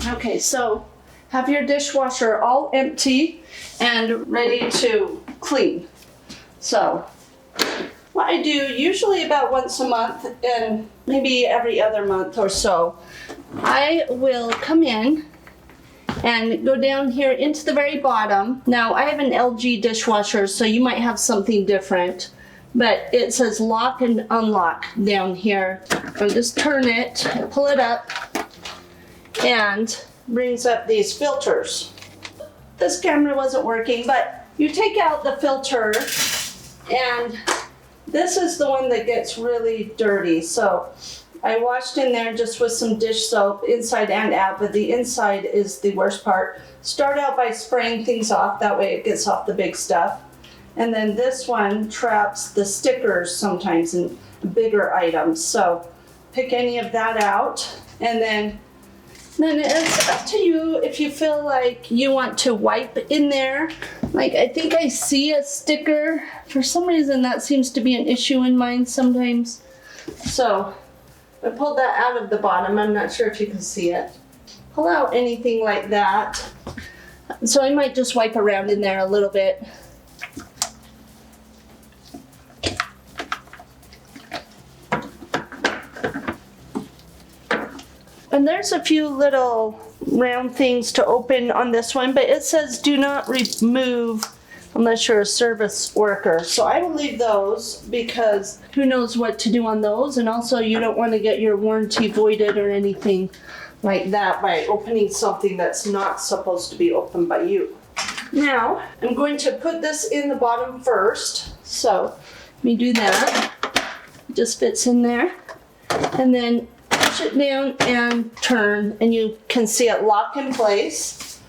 Okay, so have your dishwasher all empty and ready to clean. So what I do usually about once a month and maybe every other month or so, I will come in and go down here into the very bottom. Now I have an LG dishwasher, so you might have something different, but it says lock and unlock down here. I'll just turn it, pull it up, and brings up these filters. This camera wasn't working, but you take out the filter, and this is the one that gets really dirty. So I washed in there just with some dish soap inside and out, but the inside is the worst part. Start out by spraying things off, that way it gets off the big stuff. And then this one traps the stickers sometimes in bigger items. So pick any of that out, and then it's up to you if you feel like you want to wipe in there. Like, I think I see a sticker. For some reason, that seems to be an issue in mine sometimes. So I pulled that out of the bottom. I'm not sure if you can see it. Pull out anything like that. So I might just wipe around in there a little bit. And there's a few little round things to open on this one, but it says do not remove unless you're a service worker. So I will leave those because who knows what to do on those, and also you don't want to get your warranty voided or anything like that by opening something that's not supposed to be opened by you. Now, I'm going to put this in the bottom first. So let me do that. It just fits in there. And then push it down and turn, and you can see it lock in place.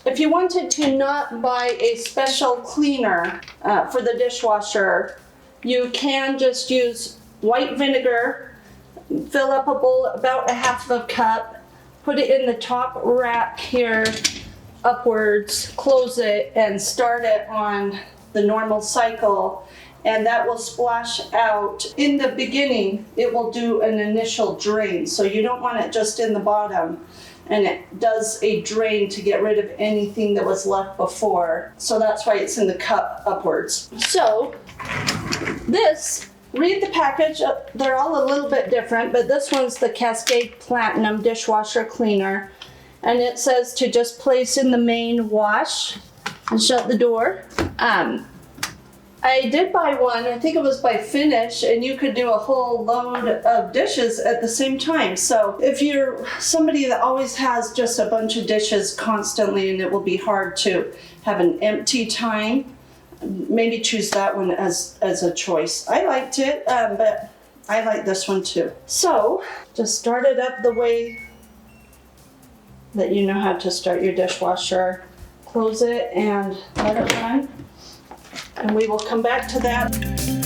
If you wanted to not buy a special cleaner for the dishwasher, you can just use white vinegar, fill up a bowl about a half of a cup, put it in the top rack here upwards, close it, and start it on the normal cycle. And that will splash out. In the beginning, it will do an initial drain. So you don't want it just in the bottom. And it does a drain to get rid of anything that was left before. So that's why it's in the cup upwards. So this, read the package. They're all a little bit different, but this one's the Cascade Platinum Dishwasher Cleaner. And it says to just place in the main wash and shut the door. I did buy one, I think it was by Finish, and you could do a whole load of dishes at the same time. So if you're somebody that always has just a bunch of dishes constantly and it will be hard to have an empty time, maybe choose that one as a choice. I liked it, but I like this one too. So just start it up the way that you know how to start your dishwasher. Close it and let it run. And we will come back to that.